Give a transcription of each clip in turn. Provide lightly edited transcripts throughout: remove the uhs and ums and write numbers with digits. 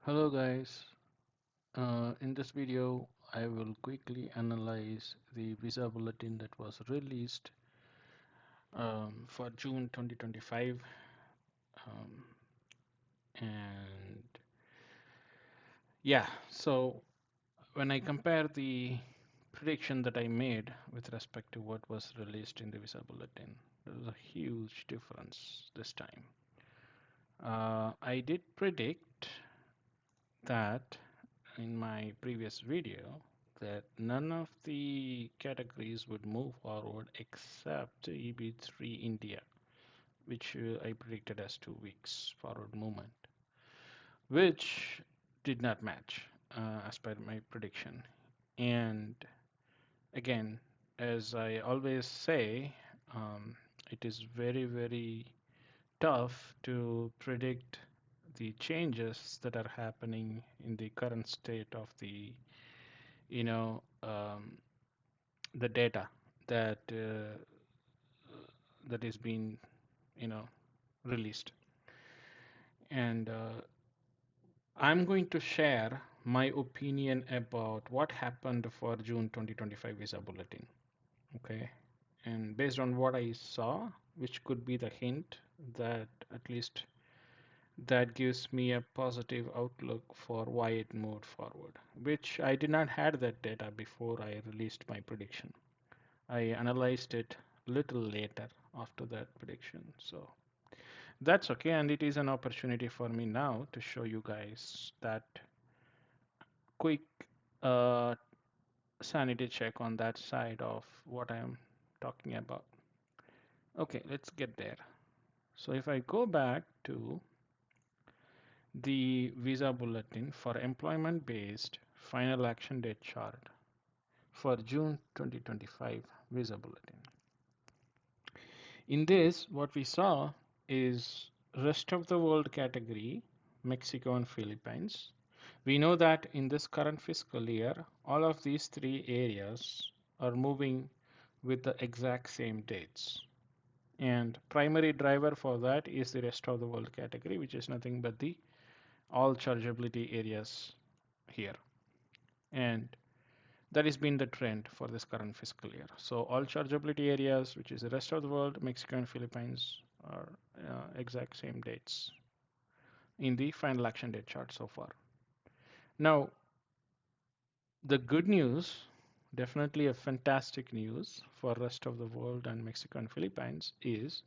Hello guys, in this video I will quickly analyze the visa bulletin that was released for June 2025 um, and so when I compare the prediction that I made with respect to what was released in the visa bulletin, there was a huge difference this time. I did predict that in my previous video that none of the categories would move forward except EB3 India, which I predicted as 2 weeks forward movement, which did not match as per my prediction. And again, as I always say, it is very, very tough to predict the changes that are happening in the current state of you know, um, the data that that is being, you know, released. And I'm going to share my opinion about what happened for June 2025 visa bulletin. Okay. And based on what I saw, which could be the hint that at least that gives me a positive outlook for why it moved forward, which I did not had that data before I released my prediction. I analyzed it little later after that prediction. So that's okay. And it is an opportunity for me now to show you guys that quick uh, sanity check on that side of what I am talking about. Okay, let's get there. So if I go back to the visa bulletin for employment based final action date chart for June 2025 visa bulletin. In this, what we saw is rest of the world category, Mexico and Philippines. We know that in this current fiscal year, all of these three areas are moving with the exact same dates. And primary driver for that is the rest of the world category, which is nothing but the all chargeability areas here. And that has been the trend for this current fiscal year. So all chargeability areas, which is the rest of the world, Mexico and Philippines, are exact same dates in the final action date chart so far. Now, the good news, definitely a fantastic news for rest of the world and Mexico and Philippines is,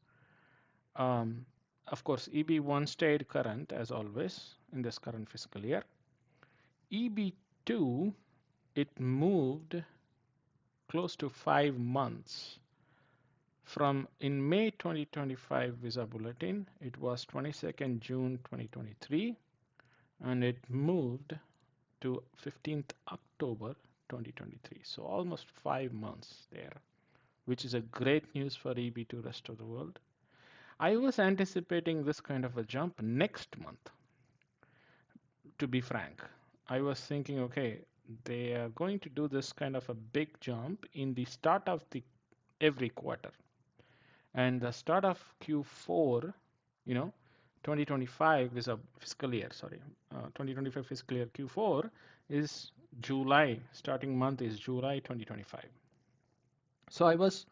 um, of course, EB1 stayed current as always in this current fiscal year. EB2, it moved close to 5 months. From in May 2025 visa bulletin, it was 22nd June 2023, and it moved to 15th October 2023. So almost 5 months there, which is a great news for EB2 rest of the world. I was anticipating this kind of a jump next month, to be frank. I was thinking, okay, they are going to do this kind of a big jump in the start of the every quarter. And the start of Q4, you know, 2025 is a fiscal year, sorry, 2025 fiscal year Q4 is July, starting month is July 2025. So I was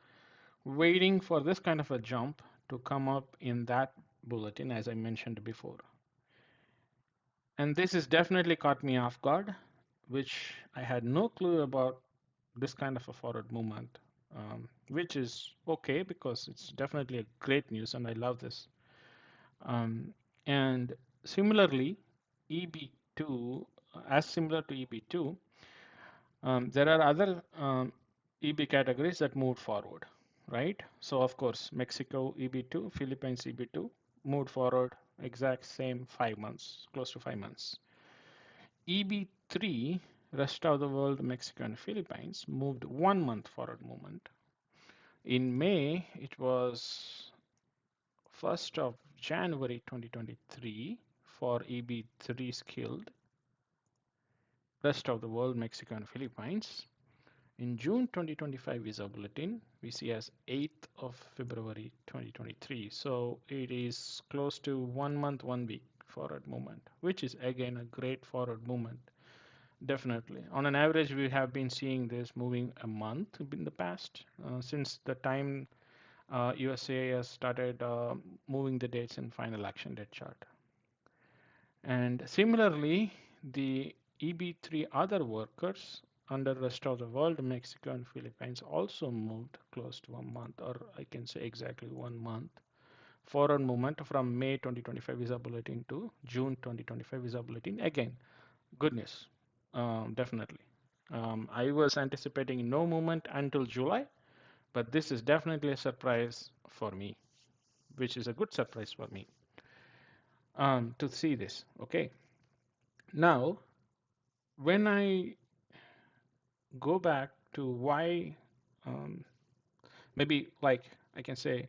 waiting for this kind of a jump to come up in that bulletin, as I mentioned before. And this has definitely caught me off guard, which I had no clue about this kind of a forward movement, which is okay because it's definitely a great news and I love this. Um, and similarly, EB2, as similar to EB2, there are other EB categories that moved forward, right? So of course, Mexico EB2, Philippines EB2 moved forward exact same 5 months, close to 5 months. EB3, rest of the world, Mexico and Philippines, moved 1 month forward movement. In May, it was 1st of January 2023 for EB3 skilled, rest of the world, Mexico and Philippines. In June 2025 visa bulletin, we see as 8th of February 2023. So it is close to 1 month, 1 week forward movement, which is again a great forward movement. Definitely. On an average, we have been seeing this moving a month in the past since the time USAA has started moving the dates in final action date chart. And similarly, the EB3 other workers under rest of the world, Mexico and Philippines also moved close to a month, or I can say exactly 1 month forward movement from May 2025 visa bulletin to June 2025 visa bulletin. Again, good news, definitely. I was anticipating no movement until July, but this is definitely a surprise for me, which is a good surprise for me to see this. Okay, now when I go back to why, um, maybe like I can say,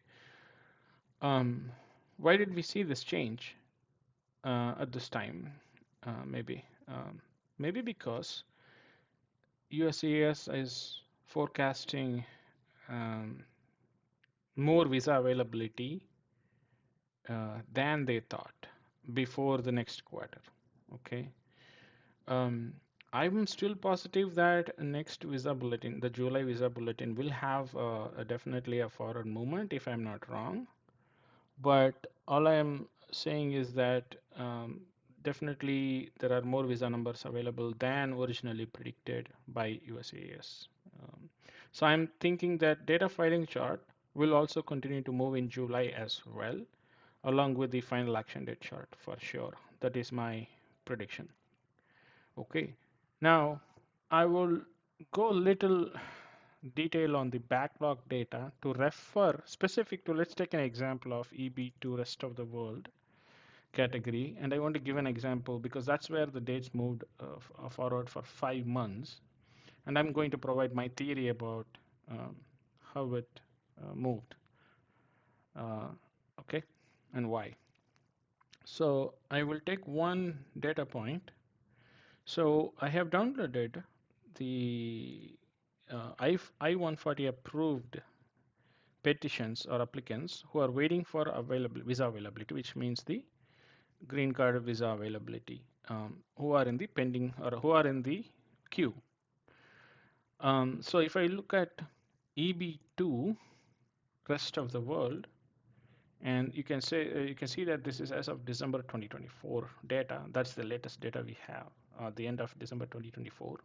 um, why did we see this change at this time? Maybe, maybe because USCIS is forecasting um, more visa availability than they thought before the next quarter. Okay. Um, I'm still positive that next visa bulletin, the July visa bulletin, will have definitely a forward movement if I'm not wrong. But all I am saying is that definitely there are more visa numbers available than originally predicted by USAS. Um, so I'm thinking that data filing chart will also continue to move in July as well, along with the final action date chart for sure. That is my prediction. Okay, now I will go a little detail on the backlog data to refer specific to, let's take an example of EB2 rest of the world category. And I want to give an example because that's where the dates moved forward for 5 months. And I'm going to provide my theory about how it moved, okay, and why. So I will take one data point. So I have downloaded the I-140 approved petitions or applicants who are waiting for visa availability, which means the green card visa availability, who are in the pending or who are in the queue. So if I look at EB2, rest of the world, and you can see that this is as of December 2024 data. That's the latest data we have at the end of December 2024.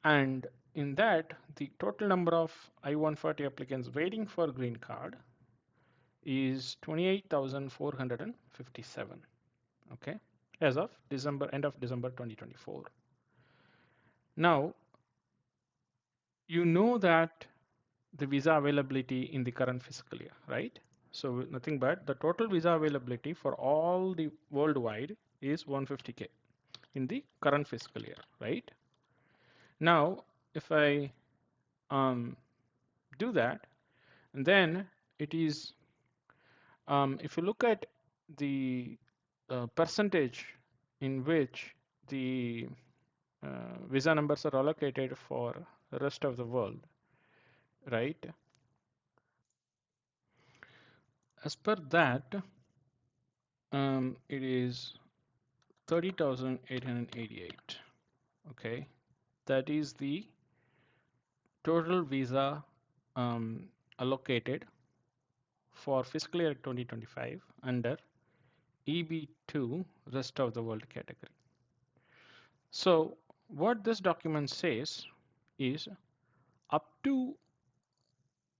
And in that, the total number of I-140 applicants waiting for green card is 28,457. Okay, as of end of December 2024. Now, you know that the visa availability in the current fiscal year, right? So nothing but the total visa availability for all the worldwide is 150K in the current fiscal year, right? Now, if I do that, and then it is, if you look at the percentage in which the visa numbers are allocated for the rest of the world, right? As per that, it is 30,888. Okay, that is the total visa allocated for fiscal year 2025 under EB2 rest of the world category. So what this document says is up to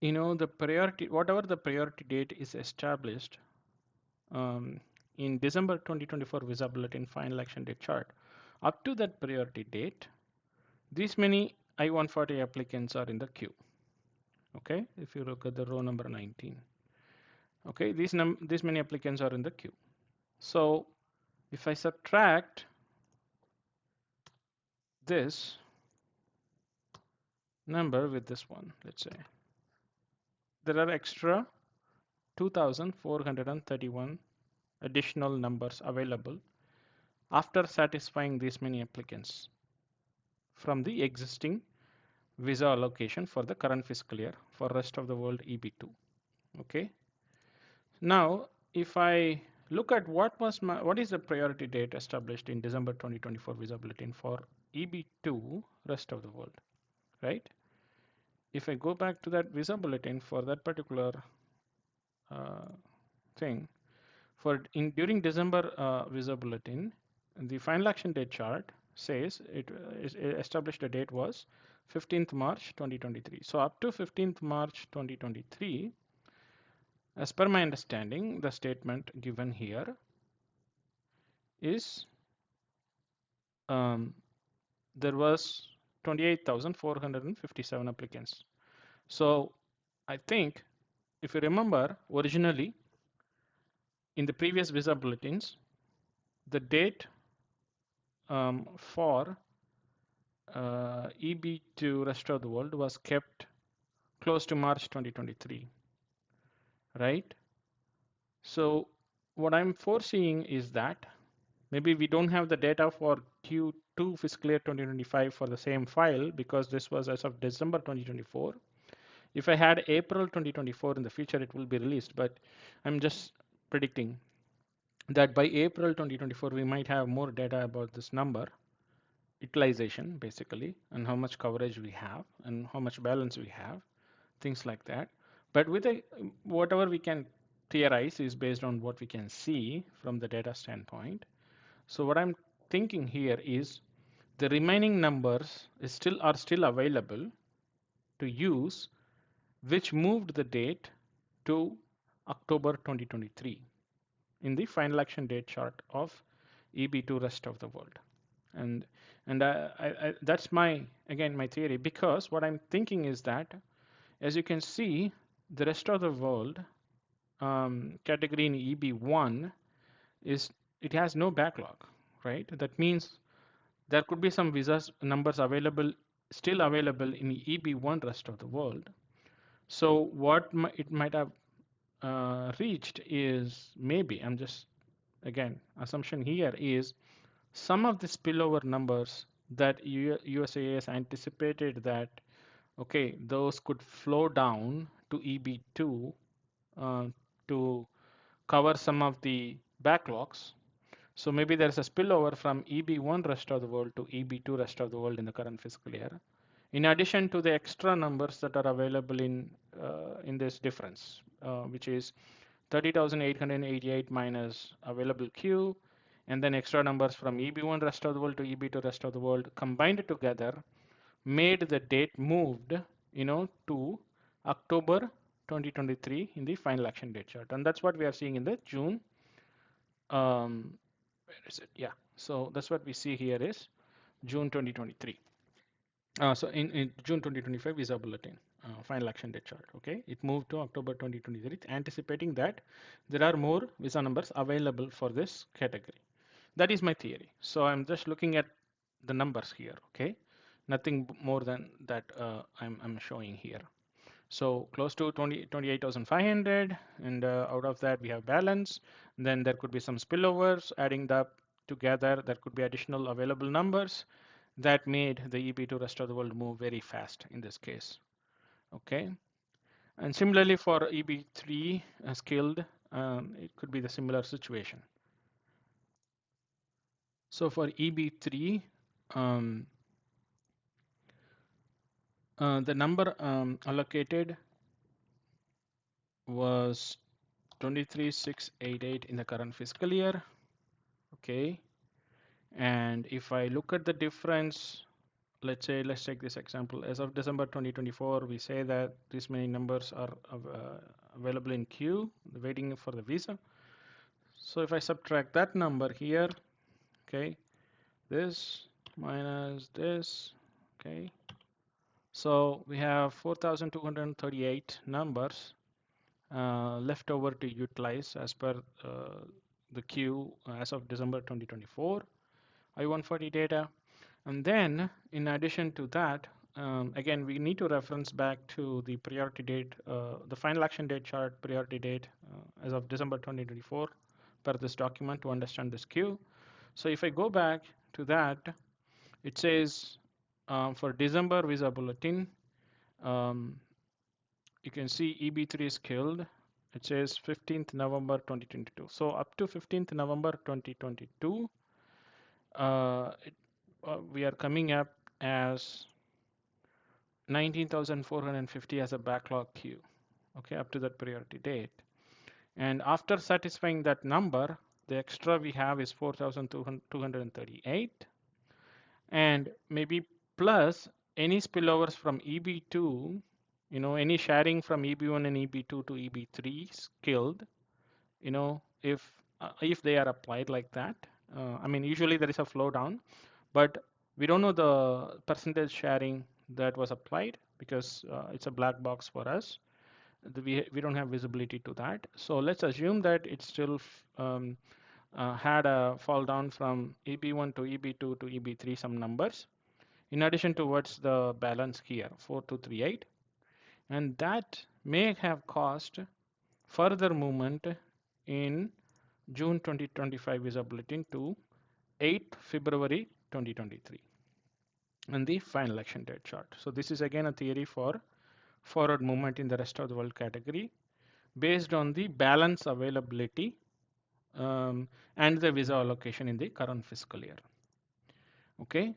the priority, whatever the priority date is established in December 2024 visa bulletin final action date chart, up to that priority date, these many I-140 applicants are in the queue. Okay, if you look at the row number 19. Okay, these many applicants are in the queue. So if I subtract this number with this one, let's say, there are extra 2,431 additional numbers available after satisfying these many applicants from the existing visa allocation for the current fiscal year for rest of the world EB2. Okay. Now, if I look at what is the priority date established in December 2024 visa bulletin for EB2 rest of the world, right? If I go back to that visa bulletin for that particular uh, thing, during December visa bulletin, the final action date chart says it established the date was 15th March 2023. So up to 15th March 2023, as per my understanding, the statement given here is there was 28,457 applicants. So I think if you remember originally in the previous visa bulletins, the date for EB to rest of the world was kept close to March 2023, right? So what I'm foreseeing is that maybe we don't have the data for Q2 fiscal year 2025 for the same file because this was as of December 2024. If I had April 2024 in the future, it will be released, but I'm just predicting that by April 2024, we might have more data about this number, utilization basically, and how much coverage we have and how much balance we have, things like that. But with whatever we can theorize is based on what we can see from the data standpoint. So what I'm thinking here is the remaining numbers are still available to use, which moved the date to October 2023 in the final action date chart of EB2 rest of the world. And that's my theory, because what I'm thinking is that, as you can see, the rest of the world category in EB1 it has no backlog, right? That means there could be some visas numbers still available in EB1 rest of the world. So what it might have reached is, maybe, I'm just, again, assumption here is some of the spillover numbers that USAS anticipated that, okay, those could flow down to EB2 to cover some of the backlogs. So maybe there's a spillover from EB1 rest of the world to EB2 rest of the world in the current fiscal year, in addition to the extra numbers that are available in this difference, which is 30,888 minus available queue, and then extra numbers from EB1 rest of the world to EB2 rest of the world combined together made the date moved, to October 2023 in the final action date chart, and that's what we are seeing in the June. Where is it? Yeah, so that's what we see here is June 2023. So in June 2025 visa bulletin, final action date chart. Okay, it moved to October 2023, anticipating that there are more visa numbers available for this category. That is my theory. So I'm just looking at the numbers here. Okay, nothing more than that I'm showing here. So close to 28,500, and out of that we have balance. Then there could be some spillovers. Adding that together, there could be additional available numbers that made the EB2 rest of the world move very fast in this case. Okay, and similarly for EB3 skilled, it could be the similar situation. So for EB3, the number allocated was 23,688 in the current fiscal year. Okay, and if I look at the difference, let's take this example. As of December 2024, we say that this many numbers are available in queue, waiting for the visa. So if I subtract that number here, okay, this minus this, okay, so we have 4,238 numbers left over to utilize as per the queue as of December 2024 I-140 data. And then in addition to that, again, we need to reference back to the priority date, the final action date chart priority date as of December 2024 per this document to understand this queue. So if I go back to that, it says for December visa bulletin, you can see EB3 is killed. It says 15th November 2022. So up to 15th November 2022, we are coming up as 19,450 as a backlog queue, okay, up to that priority date. And after satisfying that number, the extra we have is 4,238, and maybe plus any spillovers from EB2, any sharing from EB1 and EB2 to EB3 skilled, if they are applied like that. I mean, usually there is a flow down, but we don't know the percentage sharing that was applied because it's a black box for us. We don't have visibility to that. So let's assume that it still had a fall down from EB1 to EB2 to EB3 some numbers, in addition to what's the balance here, 4238, and that may have caused further movement in June 2025 visa bulletin to 8 February 2023 and the final election date chart. So this is again a theory for forward movement in the rest of the world category based on the balance availability and the visa allocation in the current fiscal year. Okay.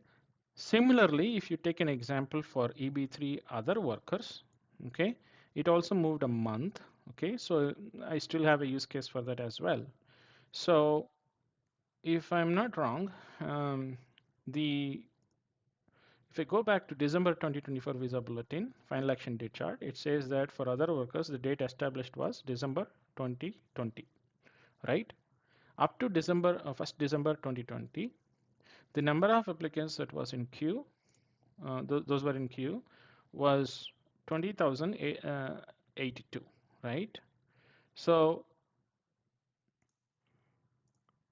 Similarly, if you take an example for EB3 other workers, okay, it also moved a month. Okay, so I still have a use case for that as well. So if I'm not wrong, if I go back to December 2024 visa bulletin, final action date chart, it says that for other workers, the date established was December 2020, right? Up to December, 1st December 2020, the number of applicants that was in queue, those were in queue, was 20,082, right? So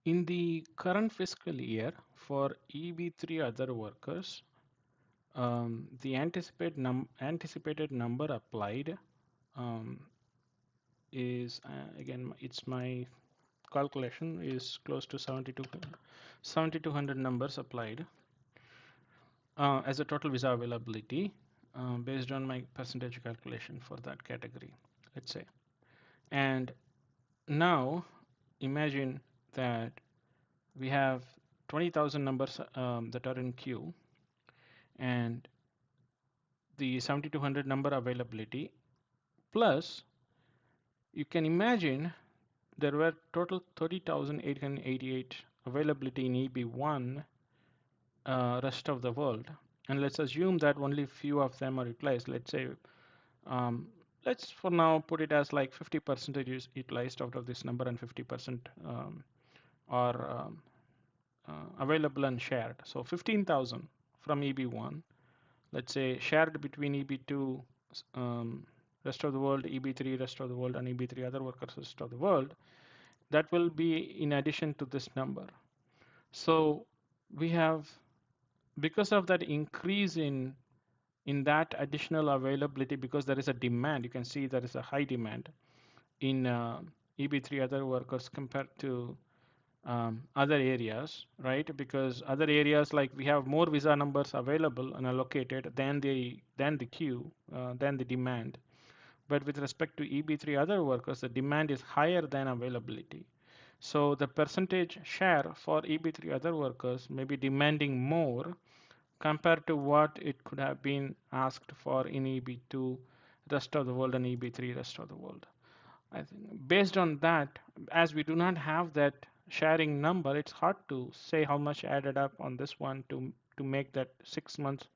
in the current fiscal year for EB3 other workers, the anticipated number applied is again, it's my calculation is close to 7,200 numbers applied as a total visa availability based on my percentage calculation for that category, let's say. And now imagine that we have 20,000 numbers that are in queue and the 7,200 number availability, plus you can imagine there were total 30,888 availability in EB1 rest of the world, and let's assume that only few of them are utilized. Let's say let's for now put it as like 50% is utilized out of this number and 50% are available and shared. So 15,000 from EB1, let's say shared between EB2 rest of the world, EB3 rest of the world, and EB3 other workers rest of the world. That will be in addition to this number. So we have, because of that increase in that additional availability, because there is a demand, you can see there is a high demand in EB3 other workers compared to other areas, right? Because other areas, like we have more visa numbers available and allocated than the queue, than the demand. But with respect to EB3 other workers, the demand is higher than availability. So the percentage share for EB3 other workers may be demanding more compared to what it could have been asked for in EB2 rest of the world and EB3 rest of the world. I think based on that, as we do not have that sharing number, it's hard to say how much added up on this one to make that 6 months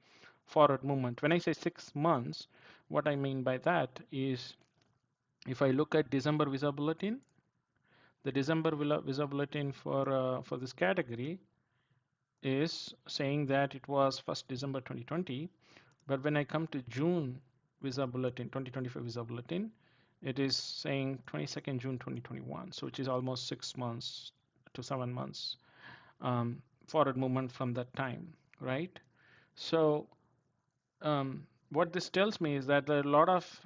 forward movement. When I say 6 months, what I mean by that is if I look at December visa bulletin, the December visa bulletin for this category is saying that it was 1st December 2020, but when I come to June visa bulletin, 2025 visa bulletin, it is saying 22nd June 2021, so which is almost 6 months to 7 months forward movement from that time, right? So what this tells me is that there are a lot of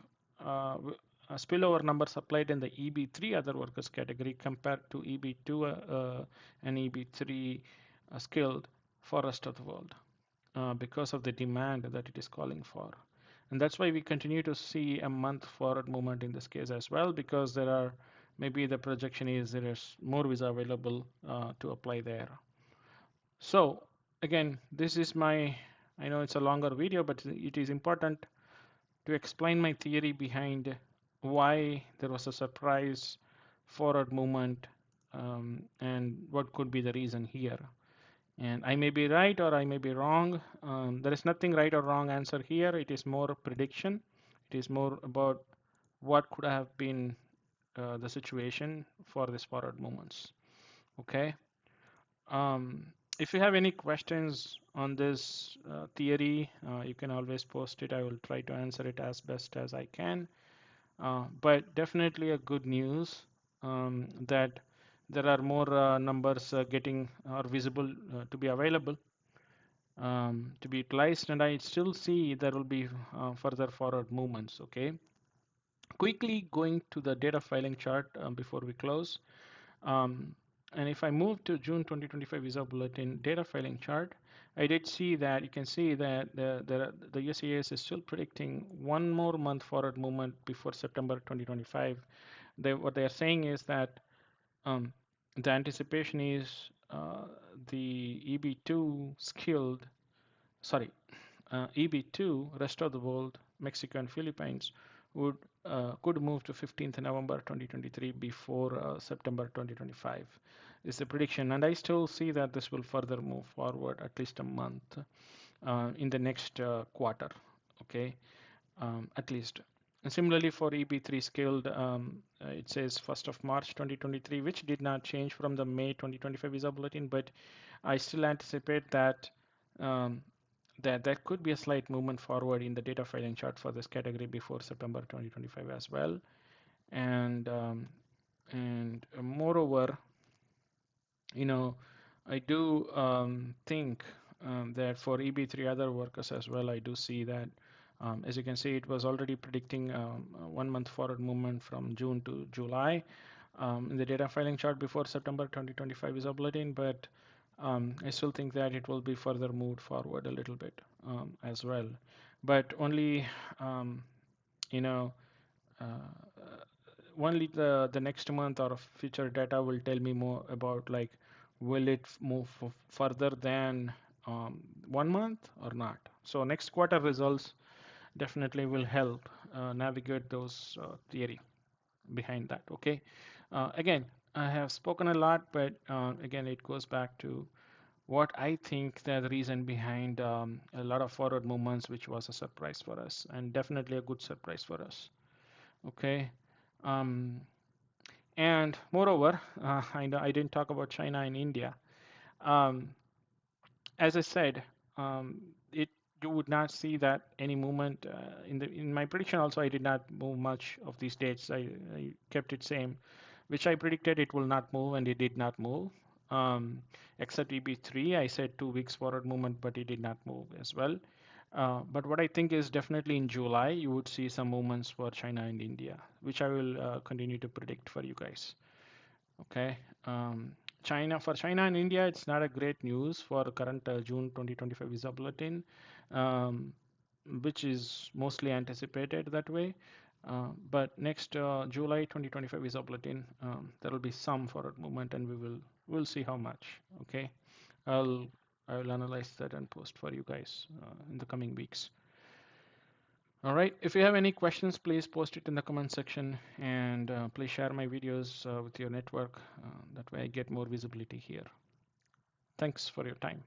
spillover numbers applied in the EB3 other workers category compared to EB2 and EB3 skilled for rest of the world because of the demand that it is calling for. And that's why we continue to see a month forward movement in this case as well, because there are maybe the projection is there is more visa available to apply there. So again, this is my, I know it's a longer video, but it is important to explain my theory behind why there was a surprise forward movement, and what could be the reason here. And I may be right or I may be wrong. There is nothing right or wrong answer here. It is more prediction. It is more about what could have been the situation for this forward movements. Okay. Um, if you have any questions on this theory, you can always post it. I will try to answer it as best as I can. But definitely a good news, that there are more numbers getting or visible to be available, to be utilized, and I still see there will be further forward movements. Okay. Quickly going to the data filing chart before we close. Um, and if I move to June 2025 visa bulletin data filing chart, I did see that you can see that the USCIS is still predicting one more month forward movement before September 2025. What they are saying is that the anticipation is the EB2 skilled, sorry, EB2, rest of the world, Mexico and Philippines, would could move to 15th November 2023 before September 2025 is the prediction. And I still see that this will further move forward at least a month in the next quarter, okay, at least. And similarly for EB3 scaled, it says 1st of March 2023, which did not change from the May 2025 visa bulletin, but I still anticipate that um, that there could be a slight movement forward in the data filing chart for this category before September 2025 as well. And moreover, you know, I do think that for EB3 other workers as well, I do see that, as you can see, it was already predicting 1 month forward movement from June to July in the data filing chart before September 2025 is bulletin, but I still think that it will be further moved forward a little bit as well. But only, um, you know, only the next month or future data will tell me more about, like, will it move further than 1 month or not. So next quarter results definitely will help navigate those theory behind that. Okay. Again, I have spoken a lot, but again, it goes back to what I think that the reason behind a lot of forward movements, which was a surprise for us, and definitely a good surprise for us. Okay. Um, and moreover, I didn't talk about China and India. Um, as I said, it you would not see that any movement in my prediction. Also, I did not move much of these dates. I kept it same, which I predicted it will not move, and it did not move. Um, except EB3, I said 2 weeks forward movement, but it did not move as well. But what I think is definitely in July, you would see some movements for China and India, which I will continue to predict for you guys. Okay. For China and India, it's not a great news for current June 2025 visa bulletin, um, which is mostly anticipated that way. But next July 2025 visa bulletin, there will be some forward movement, and we'll see how much. Okay. I'll I will analyze that and post for you guys in the coming weeks. All right. If you have any questions, please post it in the comment section, and please share my videos with your network. That way I get more visibility here. Thanks for your time.